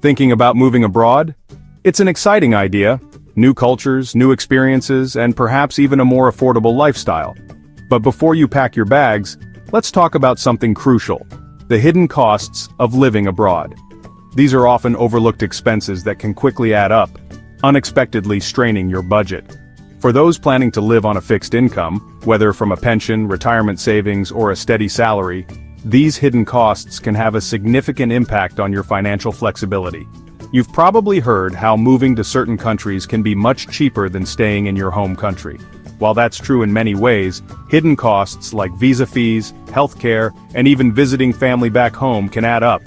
Thinking about moving abroad? It's an exciting idea. New cultures, new experiences, and perhaps even a more affordable lifestyle. But before you pack your bags, let's talk about something crucial: the hidden costs of living abroad. These are often overlooked expenses that can quickly add up, unexpectedly straining your budget. For those planning to live on a fixed income, whether from a pension, retirement savings, or a steady salary, these hidden costs can have a significant impact on your financial flexibility. You've probably heard how moving to certain countries can be much cheaper than staying in your home country. While that's true in many ways, hidden costs like visa fees, healthcare, and even visiting family back home can add up.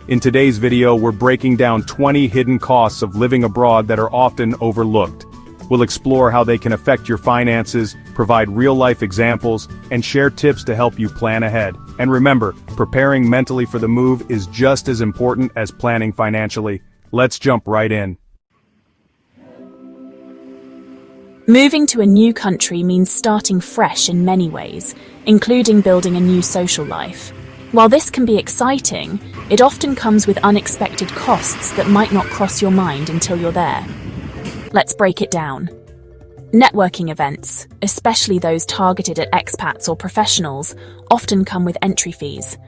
In today's video, we're breaking down 20 hidden costs of living abroad that are often overlooked. We'll explore how they can affect your finances, provide real-life examples, and share tips to help you plan ahead. And remember, preparing mentally for the move is just as important as planning financially. Let's jump right in. Moving to a new country means starting fresh in many ways, including building a new social life. While this can be exciting, it often comes with unexpected costs that might not cross your mind until you're there. Let's break it down. Networking events, especially those targeted at expats or professionals, often come with entry fees.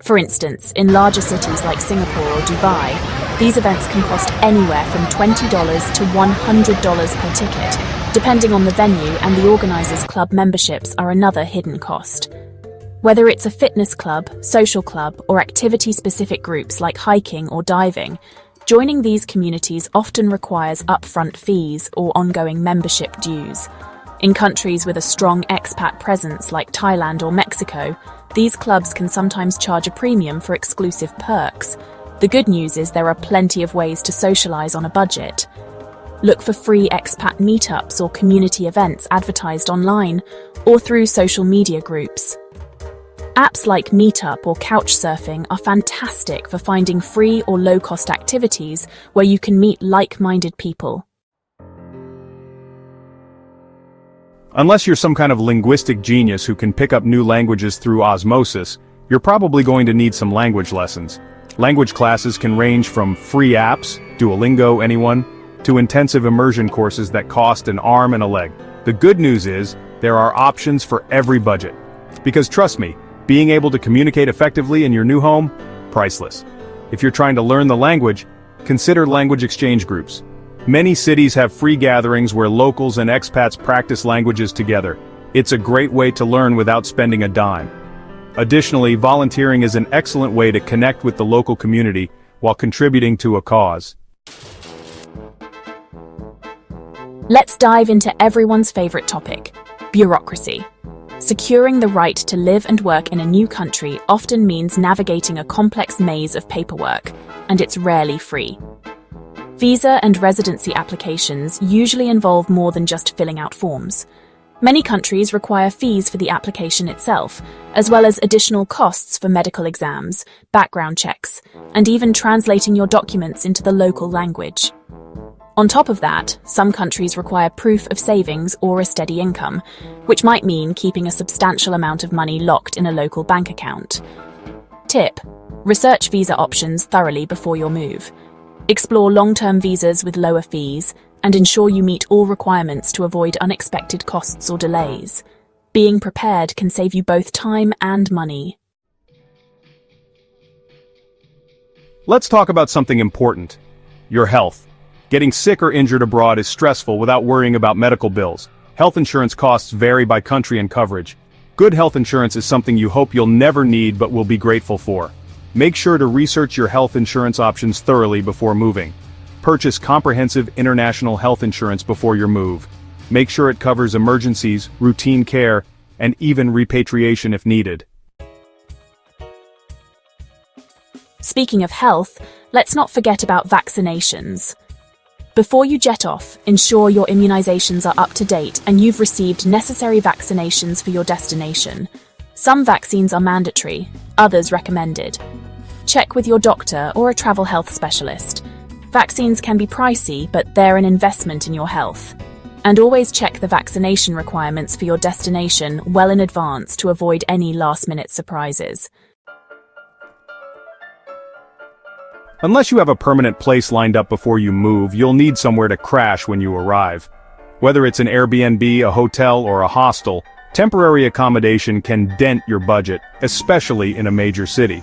For instance, in larger cities like Singapore or Dubai, these events can cost anywhere from $20 to $100 per ticket, depending on the venue, and the organizer's club memberships are another hidden cost. Whether it's a fitness club, social club, or activity-specific groups like hiking or diving, joining these communities often requires upfront fees or ongoing membership dues. In countries with a strong expat presence like Thailand or Mexico, these clubs can sometimes charge a premium for exclusive perks. The good news is there are plenty of ways to socialize on a budget. Look for free expat meetups or community events advertised online or through social media groups. Apps like Meetup or Couchsurfing are fantastic for finding free or low-cost activities where you can meet like-minded people. Unless you're some kind of linguistic genius who can pick up new languages through osmosis, you're probably going to need some language lessons. Language classes can range from free apps, Duolingo, anyone, to intensive immersion courses that cost an arm and a leg. The good news is, there are options for every budget. Because trust me, being able to communicate effectively in your new home, priceless. If you're trying to learn the language, consider language exchange groups. Many cities have free gatherings where locals and expats practice languages together. It's a great way to learn without spending a dime. Additionally, volunteering is an excellent way to connect with the local community while contributing to a cause. Let's dive into everyone's favorite topic: bureaucracy. Securing the right to live and work in a new country often means navigating a complex maze of paperwork, and it's rarely free. Visa and residency applications usually involve more than just filling out forms. Many countries require fees for the application itself, as well as additional costs for medical exams, background checks, and even translating your documents into the local language. On top of that, some countries require proof of savings or a steady income, which might mean keeping a substantial amount of money locked in a local bank account. Tip: research visa options thoroughly before your move. Explore long-term visas with lower fees, and ensure you meet all requirements to avoid unexpected costs or delays. Being prepared can save you both time and money. Let's talk about something important: your health. Getting sick or injured abroad is stressful without worrying about medical bills. Health insurance costs vary by country and coverage. Good health insurance is something you hope you'll never need but will be grateful for. Make sure to research your health insurance options thoroughly before moving. Purchase comprehensive international health insurance before your move. Make sure it covers emergencies, routine care, and even repatriation if needed. Speaking of health, let's not forget about vaccinations. Before you jet off, ensure your immunizations are up to date and you've received necessary vaccinations for your destination. Some vaccines are mandatory, others recommended. Check with your doctor or a travel health specialist. Vaccines can be pricey, but they're an investment in your health. And always check the vaccination requirements for your destination well in advance to avoid any last-minute surprises. Unless you have a permanent place lined up before you move, you'll need somewhere to crash when you arrive. Whether it's an Airbnb, a hotel, or a hostel, temporary accommodation can dent your budget, especially in a major city.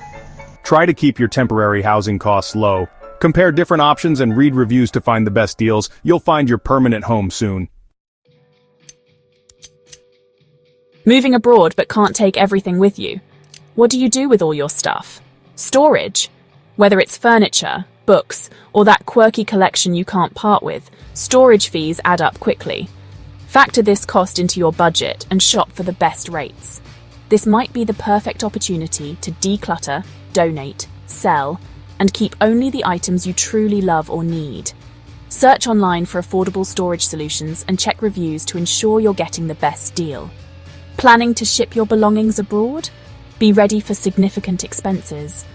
Try to keep your temporary housing costs low. Compare different options and read reviews to find the best deals. You'll find your permanent home soon. Moving abroad but can't take everything with you. What do you do with all your stuff? Storage. Whether it's furniture, books, or that quirky collection you can't part with, storage fees add up quickly. Factor this cost into your budget and shop for the best rates. This might be the perfect opportunity to declutter, donate, sell, and keep only the items you truly love or need. Search online for affordable storage solutions and check reviews to ensure you're getting the best deal. Planning to ship your belongings abroad? Be ready for significant expenses.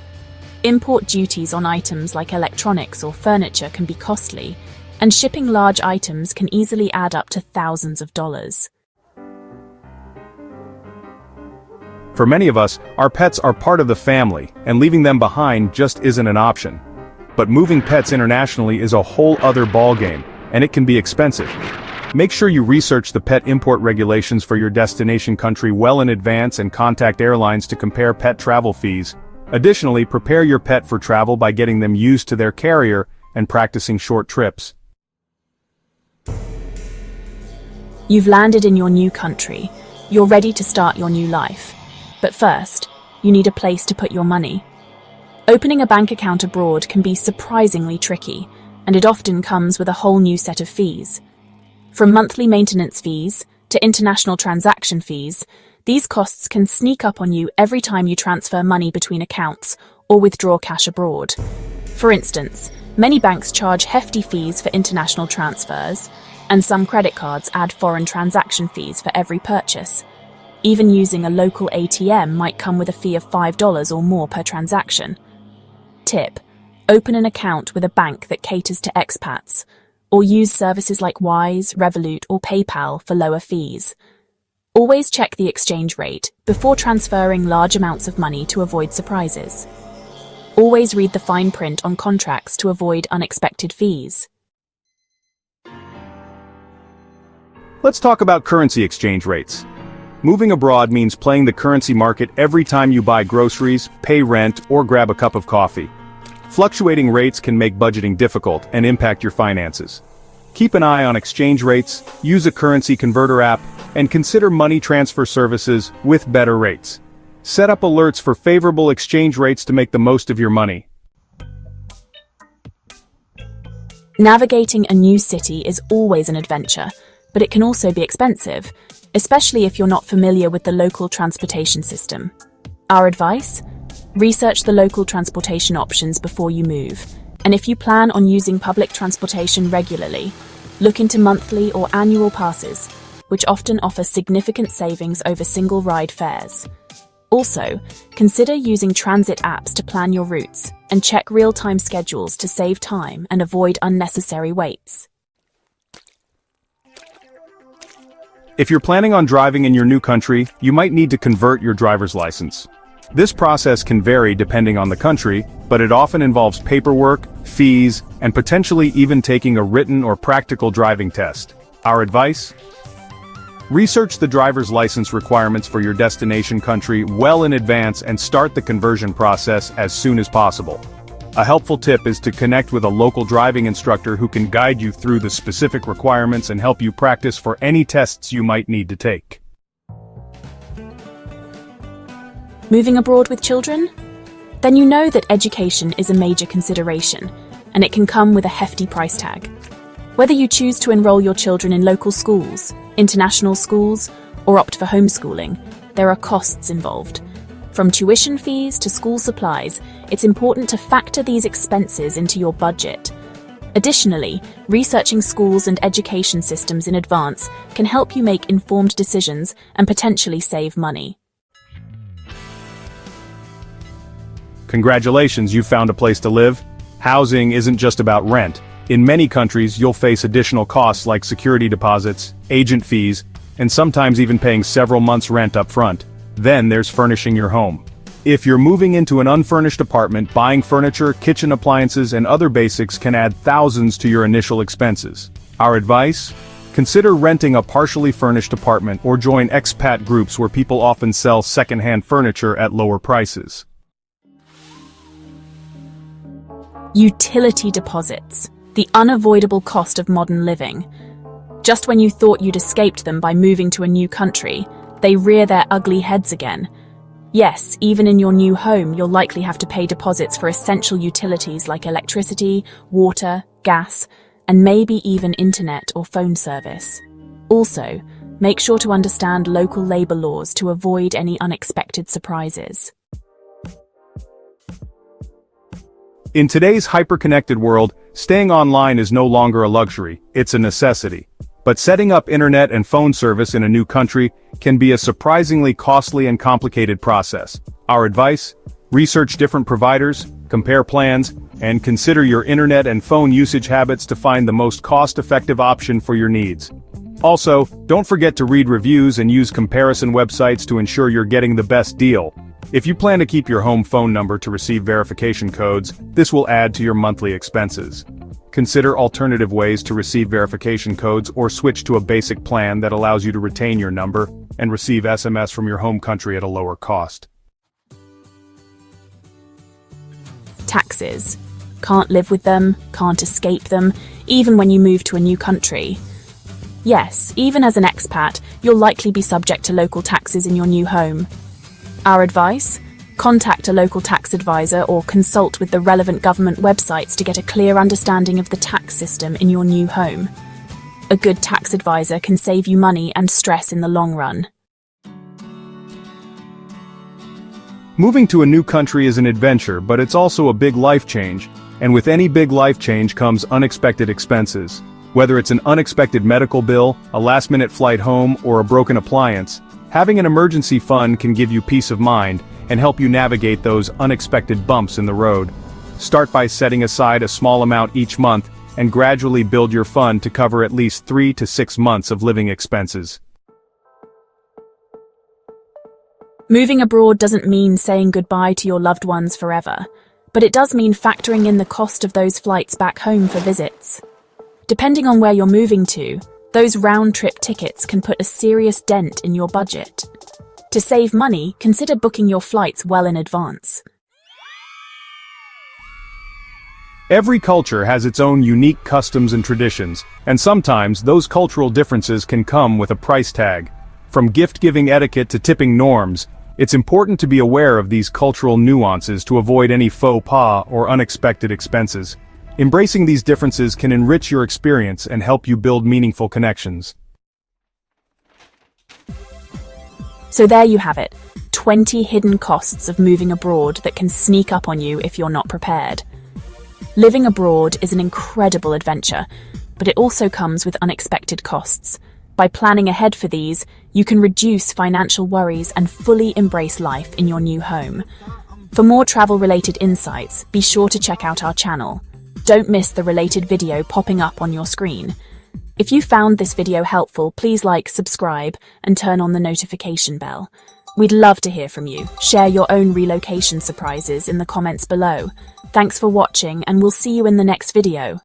Import duties on items like electronics or furniture can be costly, and shipping large items can easily add up to thousands of dollars. For many of us, our pets are part of the family, and leaving them behind just isn't an option. But moving pets internationally is a whole other ballgame, and it can be expensive. Make sure you research the pet import regulations for your destination country well in advance and contact airlines to compare pet travel fees. Additionally, prepare your pet for travel by getting them used to their carrier and practicing short trips. You've landed in your new country. You're ready to start your new life. But first, you need a place to put your money. Opening a bank account abroad can be surprisingly tricky, and it often comes with a whole new set of fees. From monthly maintenance fees to international transaction fees, these costs can sneak up on you every time you transfer money between accounts or withdraw cash abroad. For instance, many banks charge hefty fees for international transfers, and some credit cards add foreign transaction fees for every purchase. Even using a local ATM might come with a fee of $5 or more per transaction. Tip: open an account with a bank that caters to expats, or use services like Wise, Revolut, or PayPal for lower fees. Always check the exchange rate before transferring large amounts of money to avoid surprises. Always read the fine print on contracts to avoid unexpected fees. Let's talk about currency exchange rates. Moving abroad means playing the currency market every time you buy groceries, pay rent, or grab a cup of coffee. Fluctuating rates can make budgeting difficult and impact your finances. Keep an eye on exchange rates, use a currency converter app, and consider money transfer services with better rates. Set up alerts for favorable exchange rates to make the most of your money. Navigating a new city is always an adventure, but it can also be expensive, especially if you're not familiar with the local transportation system. Our advice? Research the local transportation options before you move, and if you plan on using public transportation regularly, look into monthly or annual passes, which often offer significant savings over single-ride fares. Also, consider using transit apps to plan your routes and check real-time schedules to save time and avoid unnecessary waits. If you're planning on driving in your new country, you might need to convert your driver's license. This process can vary depending on the country, but it often involves paperwork, fees, and potentially even taking a written or practical driving test. Our advice? Research the driver's license requirements for your destination country well in advance and start the conversion process as soon as possible. A helpful tip is to connect with a local driving instructor who can guide you through the specific requirements and help you practice for any tests you might need to take. Moving abroad with children? Then you know that education is a major consideration, and it can come with a hefty price tag. Whether you choose to enroll your children in local schools, international schools, or opt for homeschooling, there are costs involved. From tuition fees to school supplies, it's important to factor these expenses into your budget. Additionally, researching schools and education systems in advance can help you make informed decisions and potentially save money. Congratulations, you've found a place to live. Housing isn't just about rent. In many countries, you'll face additional costs like security deposits, agent fees, and sometimes even paying several months' rent up front. Then there's furnishing your home. If you're moving into an unfurnished apartment, buying furniture, kitchen appliances, and other basics can add thousands to your initial expenses. Our advice? Consider renting a partially furnished apartment or join expat groups where people often sell second-hand furniture at lower prices. Utility deposits, the unavoidable cost of modern living. Just when you thought you'd escaped them by moving to a new country, they rear their ugly heads again. Yes, even in your new home, you'll likely have to pay deposits for essential utilities like electricity, water, gas, and maybe even internet or phone service. Also, make sure to understand local labor laws to avoid any unexpected surprises. In today's hyper-connected world, staying online is no longer a luxury, it's a necessity. But setting up internet and phone service in a new country can be a surprisingly costly and complicated process. Our advice? Research different providers, compare plans, and consider your internet and phone usage habits to find the most cost-effective option for your needs. Also, don't forget to read reviews and use comparison websites to ensure you're getting the best deal. If you plan to keep your home phone number to receive verification codes, this will add to your monthly expenses. Consider alternative ways to receive verification codes or switch to a basic plan that allows you to retain your number and receive SMS from your home country at a lower cost. Taxes. Can't live with them, can't escape them, even when you move to a new country. Yes, even as an expat, you'll likely be subject to local taxes in your new home. Our advice? Contact a local tax advisor or consult with the relevant government websites to get a clear understanding of the tax system in your new home. A good tax advisor can save you money and stress in the long run. Moving to a new country is an adventure, but it's also a big life change, and with any big life change comes unexpected expenses. Whether it's an unexpected medical bill, a last-minute flight home, or a broken appliance, having an emergency fund can give you peace of mind and help you navigate those unexpected bumps in the road. Start by setting aside a small amount each month and gradually build your fund to cover at least 3 to 6 months of living expenses. Moving abroad doesn't mean saying goodbye to your loved ones forever, but it does mean factoring in the cost of those flights back home for visits. Depending on where you're moving to, those round-trip tickets can put a serious dent in your budget. To save money, consider booking your flights well in advance. Every culture has its own unique customs and traditions, and sometimes those cultural differences can come with a price tag. From gift-giving etiquette to tipping norms, it's important to be aware of these cultural nuances to avoid any faux pas or unexpected expenses. Embracing these differences can enrich your experience and help you build meaningful connections. So there you have it, 20 hidden costs of moving abroad that can sneak up on you if you're not prepared. Living abroad is an incredible adventure, but it also comes with unexpected costs. By planning ahead for these, you can reduce financial worries and fully embrace life in your new home. For more travel-related insights, be sure to check out our channel. Don't miss the related video popping up on your screen. If you found this video helpful, please like, subscribe, and turn on the notification bell. We'd love to hear from you. Share your own relocation surprises in the comments below. Thanks for watching, and we'll see you in the next video.